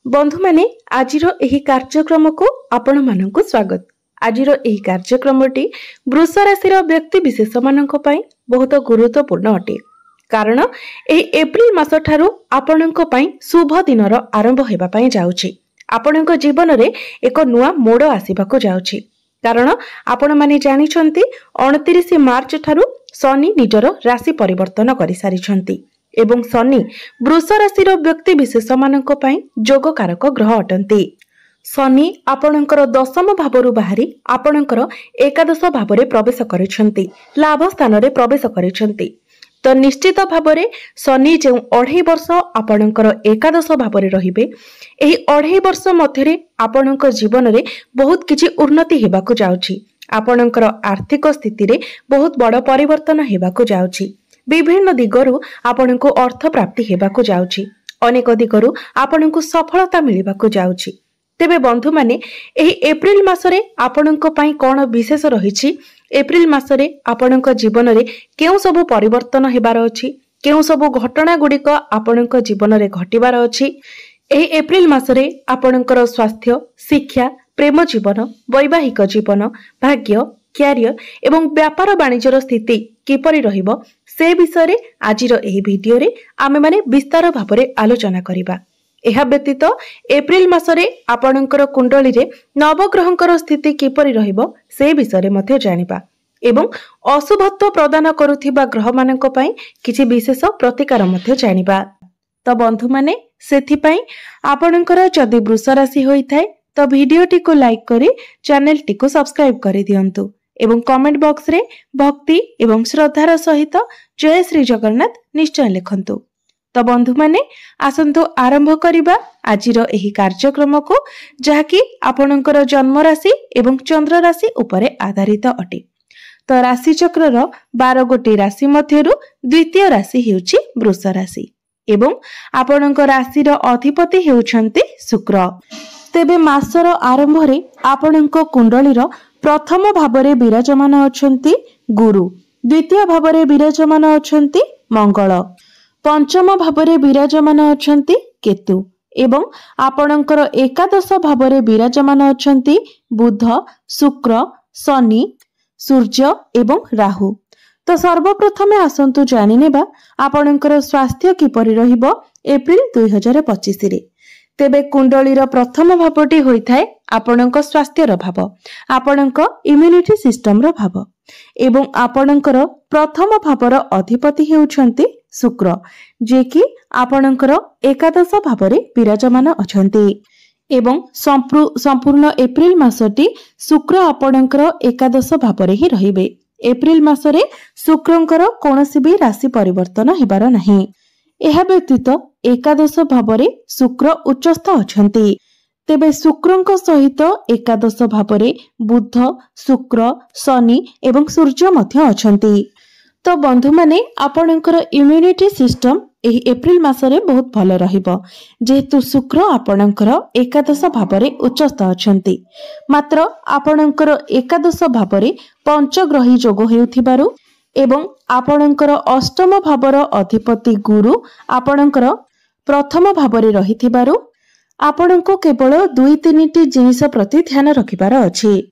बंधु माने आजिर एही कार्यक्रम को आपण मानकु स्वागत। आजिर एही कार्यक्रमटी वृष राशि व्यक्ति विशेष मानक पई बहुत गुरुत्वपूर्ण अटे, कारण एही एप्रिल मास ठारू आपणक पई शुभ दिनर आरंभ हेबा पई जाउछि। आपणक जीवन रे एक नुआ मोड़ आसीबाको जाउछि, कारण आपण माने जानिछंती 29 मार्च ठारू शनि निजर राशि परिवर्तन करि सारिछंती एवं शनि वृष राशि व्यक्ति विशेष मानक पई जोगकारक ग्रह अटंती। शनि आपणकर दशम भावरु बाहरी आपणकर एकादश भावरे प्रवेश करिसंती, लाभ स्थान रे प्रवेश करिसंती। तो निश्चित भावरे शनि जो 2.5 वर्ष आपणकर एकादश भावरे रहिबे, एही 2.5 वर्ष मध्यरे आपणक जीवन रे बहुत किछि उन्नति हेबाको जाउछि। आपणकर आर्थिक स्थिति रे बहुत बड़ परिवर्तन हेबाको जाउछि। विभिन्न दिगरु आपणको अर्थ प्राप्ति हेबाको जाउछि। अनेक दिगरु आपणको सफलता मिलिबाको जाउछि। तेबे बंधु माने एही एप्रिल मासरे आपणको पई कोन विशेष रहिछि, एप्रिल मासरे आपणको जीवन रे केउ सब परिवर्तन हेबार अछि, केउ सब घटना गुडिक आपणको जीवन रे घटिबार अछि। एही एप्रिल मासरे आपणकर स्वास्थ्य, शिक्षा, प्रेम जीवन, वैवाहिक जीवन, भाग्य, क्यारियर एवं व्यापार वाणिज्यर स्थिति किपरि रहिबो से विषय आजिर एही भिडियो रे आमे माने विस्तार भाबरे आलोचना करिबा। एहा व्यतीत एप्रिल मासरे आपणकर कुंडली रे नवग्रहंकर स्थिति किपरि रहिबो से विषय मध्ये जानिबा एवं अशुभत्व प्रदान करुथिबा ग्रह मानक पई किछि विशेष प्रतिकार मध्ये जानिबा। तो बंधु माने सेथि पई आपणकर जदि वृष राशि होई थाए तो वीडियोटी को लाइक करी चैनल टी को सब्सक्राइब करि दियंतु एवं कमेंट बॉक्स रे भक्ति एवं श्रद्धार सहित जय श्री जगन्नाथ निश्चय लिखंतु। तो बंधु माने आसंतु आरंभ करिबा आजिर एही कार्यक्रम को, जहाकी आपणकर जन्म राशि एवं चंद्र राशि उपरे आधारित अटे। तो राशि चक्रर 12 गोटी राशि मध्यरु द्वितीय राशि हेउछि वृष राशि एवं आपणक राशिर अधिपति हेउछन्ति शुक्र। तेबे मासर आरंभ रे आपणक कुंडलीर प्रथम भावरे विराजमान अछंती गुरु, द्वितीय भावरे विराजमान अछंती मंगल, पंचम भावरे विराजमान अछंती केतु एवं आपणकर एकादश भावरे विराजमान अछंती बुध, शुक्र, शनि, सूर्य एवं राहु। तो सर्वप्रथमे आसंतु जानि नेबा आपणकर स्वास्थ्य किपरि रहिबो एप्रिल 2025 रे। तेबे कुंडलीर प्रथम भावटी होई थाए आपणक स्वास्थ्यर भाव, आपणक इम्यूनिटी सिस्टम रो भाव एवं आपणकर प्रथम भावर अधिपति हेउछन्ति शुक्र, जे कि आपणकर एकादश भावरे विराजमान अछन्ति एवं संपूर्ण एप्रिल मासटी शुक्र आपणकर एकादश भावरे ही रहिबे। एप्रिल मासरे शुक्रंकर कोनोसी भी राशि परिवर्तन हेबार नाही। एहा व्यतीत एकादश भावरे शुक्र उच्चस्थ अछन्ति। तेबे शुक्रंक सहित एकादश भावरे बुध, शुक्र, शनि एवं सूर्य मध्य अछन्ति। तो बंधु माने आपणकर इम्यूनिटी सिस्टम एही एप्रिल मासरे बहुत भल रहिबो, जेहेतु शुक्र आपणकर एकादश भावरे उच्चस्थ अछन्ति। मात्र आपणकर एकादश भावरे पंचग्रही जोग हेउथिबारु एवं आपणकर अष्टम भावर अधिपति गुरु आपणकर प्रथम भावरे रहिथिबारु आपणको केवल 2-3 जिनिस प्रति ध्यान रखिबार अछि।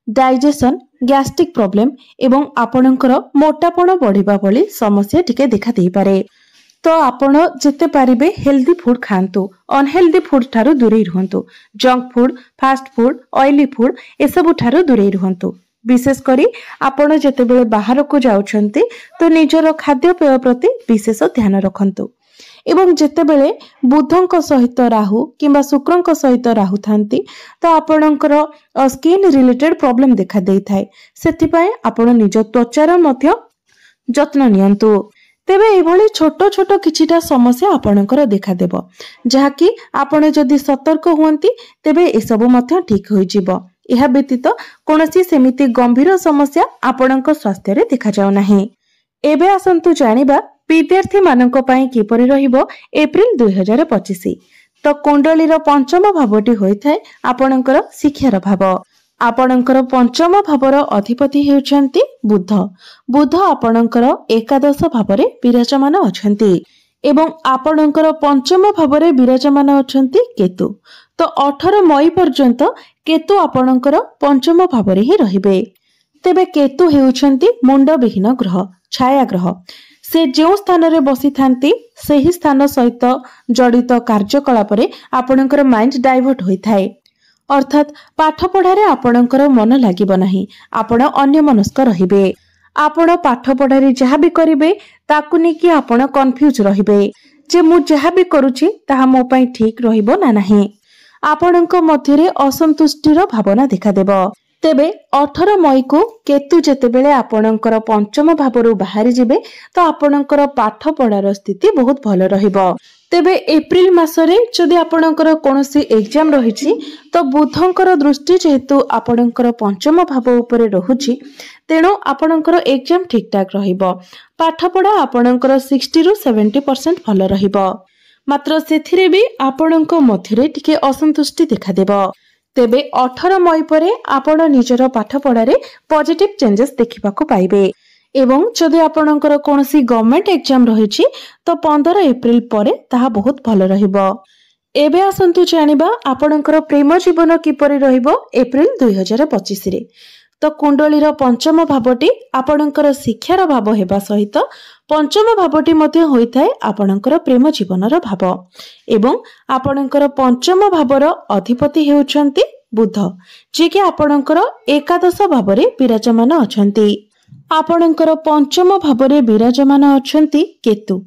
डाइजेशन, गैस्ट्रिक प्रॉब्लम एवं आपणकर मोटापण बढ़िबा भली समस्या टिके देखा देई पारे। तो आपण जेते पारिबे हेल्दी फूड खांतु, अनहेल्दी फूड ठारू दूरे रहंतु। Junk food, fast food, oily food एसबु ठारू दूरे रहंतु। विशेष करी आपण जेतेबेले बाहर को जाउछंती तो निजर खाद्य पेय प्रति विशेष ध्यान रखंतु एवं जेतेबेले बुधंक सहित राहु किंबा शुक्रंक सहित राहु थांती तो आपणकर स्किन रिलेटेड प्रॉब्लम देखा देई थाए। सेति पय आपण निज त्वचार मध्य जत्न नियंतु। तेबे एभली छोट छोट किछिटा समस्या आपणकर देखा देबो, जहाकी आपण जदि सतर्क हुअंती तेबे ए सब मध्य ठीक होई जिवो। एहा व्यतीत कोनोसी सेमिति गंभीर समस्या आपणक स्वास्थ्य रे देखा जाउ नाही। एबे आसंतु जानिबा विद्यार्थी मानक पई किपरि रहिबो एप्रिल 2025। तो कुंडलीर पंचम भावटी होई थाए आपणकर शिक्षार भाव। आपणकर पंचम भावर अधिपति हेउछन्ति बुध, बुध आपणकर एकादश भावरे विराजमान अछन्ति एवं आपणकर पंचम भाव विराजमान अछंती केतु। तो 18 मई पर्यंत केतु आपणकर पंचम भाव ही रहिबे। तेबे केतु हेउछंती मुंडविहीन ग्रह, छाया ग्रह। से जो स्थान रे बसी थांती सही स्थान सहित जड़ित कार्यकलाप रे आपणकर माइंड डाइवर्ट होई थाए। अर्थात पाठ पढ़ारे आपणकर मन लागिबो नाही, आपण अन्यमनस्क रहिबे। आपण पाठ पढ़ारे जहाँ भी करिवे ताकु नै कि आपण कन्फ्यूज रहिबे जे मु जहाँ भी करूची ताहा मो पई ठीक रहिबो ना नाही। आपणक मध्यरे असंतुष्टिर भावना देखा देबो। तेबे 18 मई को केतु जेतेबेले आपणकर पंचम भावरु बाहरी जिबे तो आपणकर पाठ पढ़ार स्थिति बहुत भल रहिबो। तेबे एप्रिल मासरे जदि आपणकर कोनोसी एग्जाम रहिछि तो बुधंकर दृष्टि जेहेतु आपणकर पंचम भाव उपरे रहुछि तेणु आपणकर एग्जाम ठीक ठाक रहिबो। पाठ पढ़ा आपणकर 60 रु 70% भल रहिबो। मात्र सेथिरे भी आपणक मध्यरे टिके असंतुष्टि देखा देबो। तेबे 18 मई परे आपण निजर पाठ पढ़ारे पॉजिटिव चेंजेस देखिबाकू पाइबे। एवं जदि आपणकर कोनोसी गवर्नमेंट एग्जाम रहिछि तो 15 एप्रिल परे ताहा बहुत भल रहिबो। एबे आसंतु जानिबा आपणकर प्रेम जीवन किपरि रहिबो एप्रिल 2025 रे। तो कुंडलीर पंचम भावटी आपणकर शिक्षार भाव हेबा सहित पंचम भावटी मध्ये होइथाय आपणकर प्रेम जीवनर भाव। एवं आपणकर पंचम भावर अधिपति हेउछंती बुध, जे कि आपणकर एकादश भावरे विराजमान अछंती। आपणकर पंचम भावरे विराजमान अछंती केतु।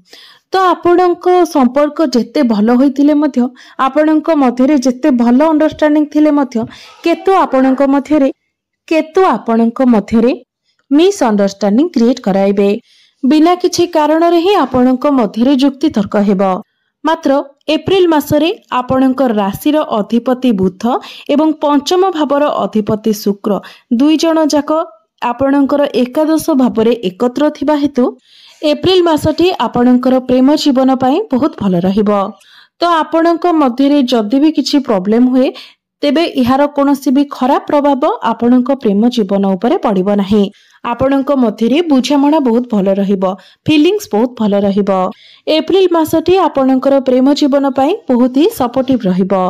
तो आपणक संपर्क जेते भल होइथिले मध्य आपणक मध्यरे जेते भल अंडरस्टैंडिंग थिले मध्य केतु आपणक मध्यरे मिस अंडरस्टैंडिंग क्रिएट कराइबे। बिना किछि कारण रे ही आपणक मध्यरे जुक्ति तर्क हेबो। मात्र एप्रिल मासरे आपणक राशिर अधिपति बुध एवं पंचम भावर अधिपति शुक्र दुई जण जाक आपणकर एकादश भावरे एकत्र थिबा हेतु एप्रिल मासटी आपणकर प्रेम जीवन पाई बहुत भल रहिबो। तो आपणक मध्यरे जदि भी किछि प्रॉब्लम हुए तेबे इहार कोनोसी भी खराब प्रभाव आपणक प्रेम जीवन उपरे पड़िबो नाही। आपणक मध्यरे बुझामणा बहुत भल रहिबो, फीलिंग्स बहुत भल रहिबो। एप्रिल मासटी आपणकर प्रेम जीवन पाई बहुत ही सपोर्टिव रहिबो।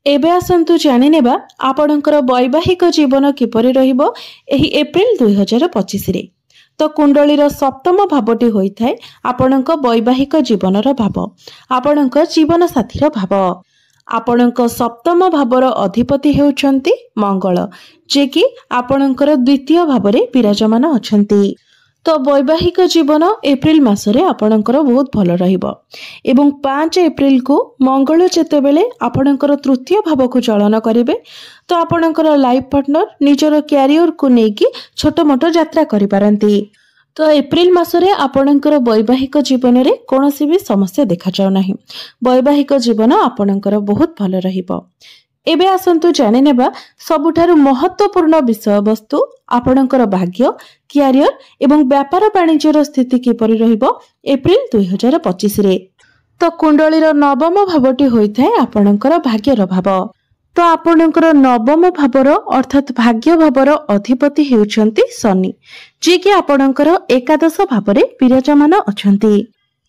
एबे आसंतु जानि नेबा आपणकर वैवाहिक जीवन किपरि रहिबो एही एप्रिल 2025 रे। तो कुंडलीर सप्तम भावटी होइथाय आपणक वैवाहिक जीवनर भाव, आपणक जीवन साथीर भाव। आपणक सप्तम भावर अधिपति हेउछंती मंगल, जे कि आपणकर द्वितीय भावरे विराजमान अछंती। तो वैवाहिक जीवन एप्रिल मासरे आपणकर बहुत भल रहिबो। एवं 5 एप्रिल को मंगल जेतेबेले आपणकर तृतीय भाव को चलन करिवे तो आपणकर लाइफ पार्टनर निजर कैरियर को नेकी छोट मोट यात्रा करि पारंती। तो एप्रिल मासरे आपणकर वैवाहिक जीवन रे कोनोसी भी समस्या देखा जाउ नाही। वैवाहिक जीवन आपणकर बहुत भल रहिबो। एबे आसंतु जानि नेबा सबुठारु महत्वपूर्ण विषय वस्तु आपणकर भाग्य, कैरियर एवं व्यापार वाणिज्यर स्थिति किपरि रहिबो एप्रिल 2025 रे। तो कुंडलीर नवम भावटी होइथाय आपणकर भाग्यर भाव। तो आपणकर नवम भावर अर्थात भाग्य भावर अधिपति हेउछंती शनि, जे कि आपणकर एकादश भावरे विराजमान अछंती।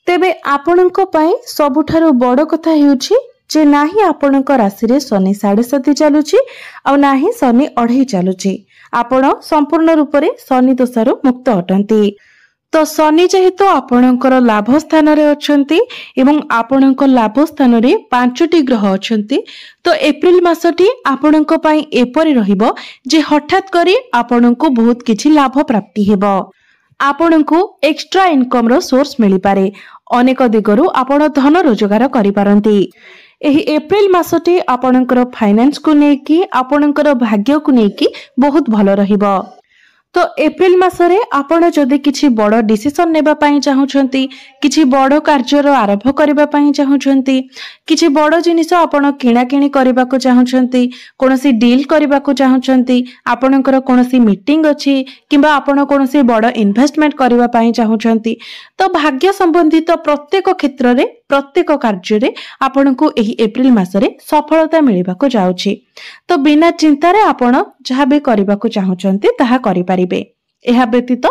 तेबे आपणक पई सबुठारु बड़ कथा हेउछि जे नाही आपणक राशि रे शनि 7.5 चलुछि आ नाही शनि 2.5 चलुछि। आपण संपूर्ण रूप रे शनि दोषारु मुक्त अटंती। तो शनि जेहेतु आपणकर लाभ स्थान रे अछंती एवं आपणक लाभ स्थान रे 5टी ग्रह अछंती। तो एप्रिल मासटी आपणक पई एपरि रहिबो जे हठात करी आपणको बहुत किछि लाभ प्राप्ति हेबो। आपणको एक्स्ट्रा इनकम रो सोर्स मिली पारे। अनेक दिगरु आपण धन रोजगार करि पारंती। एही एप्रिल मासटी आपणकर फाइनेंस को नेकी आपणकर भाग्य को नेकी बहुत भल रहिबो। तो एप्रिल मासरे आपण जदि किछि बड़ डिसिजन नेबा पई चाहुछंती, किछि बड़ कार्यर आरंभ करबा पई चाहुछंती, किछि बड़ जिनिस आपण किणा किणी करबा को चाहुछंती, कोनोसी डील करबा को चाहुछंती, आपणकर कोनोसी मीटिंग अछि किबा आपण कोनोसी बड़ इन्वेस्टमेंट करबा पई चाहुछंती, तो भाग्य संबंधित प्रत्येक क्षेत्र रे प्रत्येक कार्य रे आपणको एही एप्रिल मासरे सफलता मिलिबा को जाउछि। तो बिना चिंता रे आपण जहा भी करबा को चाहुछंती ताहा करि पारिबे। ଏହା ବ୍ୟତୀତ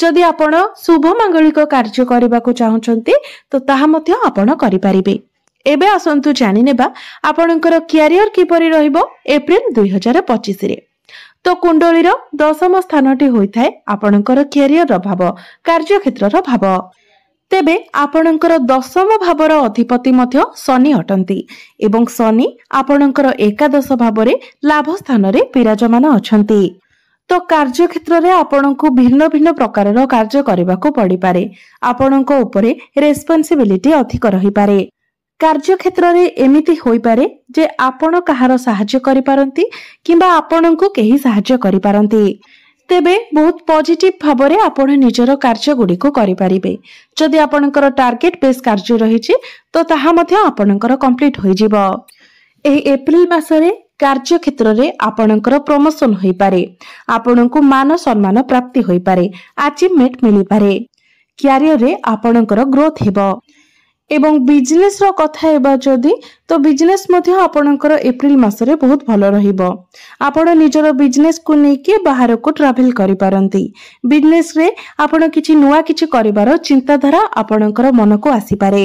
ଯଦି ଆପଣ शुभ मांगलिक कार्य କରିବାକୁ ଚାହୁଁଛନ୍ତି ତ ତାହା ମଧ୍ୟ ଆପଣ କରିପାରିବେ। ଏବେ ଆସନ୍ତୁ ଜାଣିନେବା ଆପଣଙ୍କର କ୍ୟାରିୟର କିପରି ରହିବ ଏପ୍ରିଲ 2025 ରେ। ତ କୁଣ୍ଡଳୀର ଦଶମ ସ୍ଥାନଟି ହୋଇଥାଏ ଆପଣଙ୍କର କ୍ୟାରିୟର ଭାବ, କାର୍ଯ୍ୟକ୍ଷେତ୍ରର ଭାବ। ତେବେ ଆପଣଙ୍କର ଦଶମ ଭାବର ଅଧିପତି ମଧ୍ୟ ଶନି ଅଟନ୍ତି ଏବଂ ଶନି ଆପଣଙ୍କର ଏକାଦଶ ଭାବରେ ଲାଭ ସ୍ଥାନରେ ବିରାଜମାନ ଅଛନ୍ତି। ତ କାର୍ଯ୍ୟକ୍ଷେତ୍ରରେ ଆପଣଙ୍କୁ ଭିନ୍ନ ଭିନ୍ନ ପ୍ରକାରର କାର୍ଯ୍ୟ କରିବାକୁ ପଡ଼ିପାରେ। ଆପଣଙ୍କ ଉପରେ ରେସ୍ପନ୍ସିବିଲିଟି ଅଧିକ ରହିପାରେ। କାର୍ଯ୍ୟକ୍ଷେତ୍ରରେ ଏମିତି ହୋଇପାରେ ଯେ ଆପଣ କାହାର ସାହାଯ୍ୟ କରିପାରନ୍ତି କିମ୍ବା ଆପଣଙ୍କୁ କେହି ସାହାଯ୍ୟ କରିପାରନ୍ତି। ତେବେ ବହୁତ ପଜିଟିଭ ଭାବରେ ଆପଣ ନିଜର କାର୍ଯ୍ୟଗୁଡ଼ିକୁ କରିପାରିବେ। ଯଦି ଆପଣଙ୍କର ଟାର୍ଗେଟ ବେସ୍ କାର୍ଯ୍ୟ ରହିଛି ତ ତାହା ମଧ୍ୟ ଆପଣଙ୍କର କମ୍ପ୍ଲିଟ୍ ହୋଇଯିବ। ଏହି ଏପ୍ରିଲ ମାସରେ କାର୍ଯ୍ୟକ୍ଷେତ୍ରରେ ଆପଣଙ୍କର ପ୍ରମୋସନ ହୋଇପାରେ। ଆପଣଙ୍କୁ ମାନ ସମ୍ମାନ ପ୍ରାପ୍ତି ହୋଇପାରେ, ଆଚିଭମେଣ୍ଟ ମିଳିପାରେ। କ୍ୟାରିୟରରେ ଆପଣଙ୍କର ଗ୍ରୋଥ ହେବ। ଏବଂ ବିଜନେସ ର କଥା ହେବା ଯଦି ତ ବିଜନେସ ମଧ୍ୟ ଆପଣଙ୍କର ଏପ୍ରିଲ ମାସରେ ବହୁତ ଭଲ ରହିବ। ଆପଣ ନିଜର ବିଜନେସ କୁ ନେଇକି ବାହାରକୁ ଟ୍ରାଭେଲ କରିପାରନ୍ତି। ବିଜନେସ ରେ ଆପଣ କିଛି ନୂଆ କିଛି କରିବାର ଚିନ୍ତାଧାରା ଆପଣଙ୍କର ମନକୁ ଆସିପାରେ।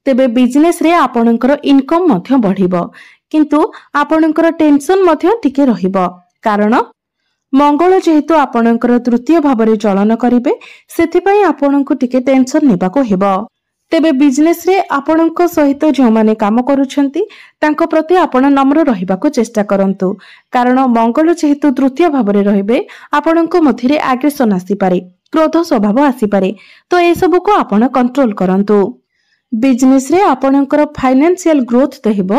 ତେବେ ବିଜନେସ ରେ ଆପଣଙ୍କର ଇନକମ ମଧ୍ୟ ବଢିବ, କିନ୍ତୁ ଆପଣଙ୍କର ଟେନସନ ମଧ୍ୟ ଟିକେ ରହିବ। କାରଣ ମଙ୍ଗଳ ଯେହେତୁ ଆପଣଙ୍କର ତୃତୀୟ ଭାବରେ ଚଳନ କରିବେ, ସେଥିପାଇଁ ଆପଣଙ୍କୁ ଟିକେ ଟେନସନ ନେବାକୁ ହେବ। ତେବେ ବିଜନେସ ରେ ଆପଣଙ୍କ ସହିତ ଯେଉଁମାନେ କାମ କରୁଛନ୍ତି ତାଙ୍କ ପ୍ରତି ଆପଣ ନମ୍ର ରହିବାକୁ ଚେଷ୍ଟା କରନ୍ତୁ। କାରଣ ମଙ୍ଗଳ ଯେହେତୁ ତୃତୀୟ ଭାବରେ ରହିବେ, ଆପଣଙ୍କ ମଧ୍ୟରେ ଆଗ୍ରେସନ ଆସିପାରେ, କ୍ରୋଧ ସ୍ୱଭାବ ଆସିପାରେ। ତ ଏସବୁକୁ ଆପଣ କଣ୍ଟ୍ରୋଲ କରନ୍ତୁ। ବିଜନେସ ରେ ଆପଣଙ୍କର ଫାଇନାନ୍ସିଆଲ ଗ୍ରୋଥ ତ ହେବ,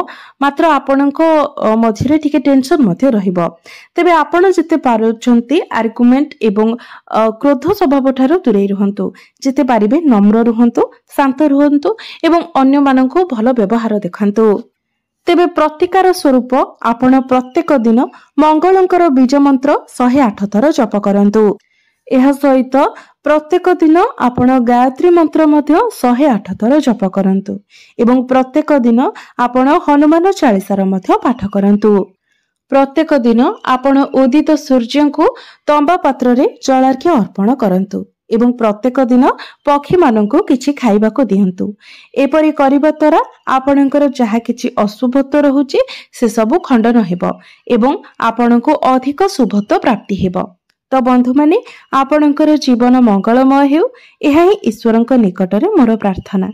ମାତ୍ର ଆପଣଙ୍କ ମଧ୍ୟରେ ଟିକେ ଟେନସନ ମଧ୍ୟ ରହିବ। ତେବେ ଆପଣ ଯେତେ ପାରୁଛନ୍ତି ଆର୍ଗୁମେଣ୍ଟ ଏବଂ କ୍ରୋଧ ସ୍ୱଭାବ ଠାରୁ ଦୂରେଇ ରୁହନ୍ତୁ। ଯେତେ ପାରିବେ ନମ୍ର ରୁହନ୍ତୁ, ଶାନ୍ତ ରୁହନ୍ତୁ ଏବଂ ଅନ୍ୟମାନଙ୍କୁ ଭଲ ବ୍ୟବହାର ଦେଖାନ୍ତୁ। ତେବେ ପ୍ରତିକାର ସ୍ୱରୂପ ଆପଣ ପ୍ରତ୍ୟେକ ଦିନ ମଙ୍ଗଳଙ୍କର ବୀଜ ମନ୍ତ୍ର 108 ଥର ଜପ କରନ୍ତୁ। ଏହା ସହିତ ପ୍ରତ୍ୟେକ ଦିନ ଆପଣ ଗାୟତ୍ରୀ ମନ୍ତ୍ର ମଧ୍ୟ 108 ଥର ଜପ କରନ୍ତୁ ଏବଂ ପ୍ରତ୍ୟେକ ଦିନ ଆପଣ ହନୁମାନ ଚାଳିଶାର ମଧ୍ୟ ପାଠ କରନ୍ତୁ। ପ୍ରତ୍ୟେକ ଦିନ ଆପଣ ଉଦିତ ସୂର୍ଯ୍ୟଙ୍କୁ ତମ୍ବା ପାତ୍ରରେ ଜଳାର୍ଘ୍ୟ ଅର୍ପଣ କରନ୍ତୁ ଏବଂ ପ୍ରତ୍ୟେକ ଦିନ ପକ୍ଷୀମାନଙ୍କୁ କିଛି ଖାଇବାକୁ ଦିଅନ୍ତୁ। ଏପରି କରିବା ଦ୍ୱାରା ଆପଣଙ୍କର ଯାହା କିଛି ଅଶୁଭତ୍ୱ ରହୁଛି ସେସବୁ ଖଣ୍ଡନ ହେବ ଏବଂ ଆପଣଙ୍କୁ ଅଧିକ ଶୁଭତ୍ୱ ପ୍ରାପ୍ତି ହେବ। ତ ବନ୍ଧୁମାନେ, ଆପଣଙ୍କର ଜୀବନ ମଙ୍ଗଳମୟ ହେଉ, ଏହା ହିଁ ଈଶ୍ୱରଙ୍କ ନିକଟରେ ମୋର ପ୍ରାର୍ଥନା।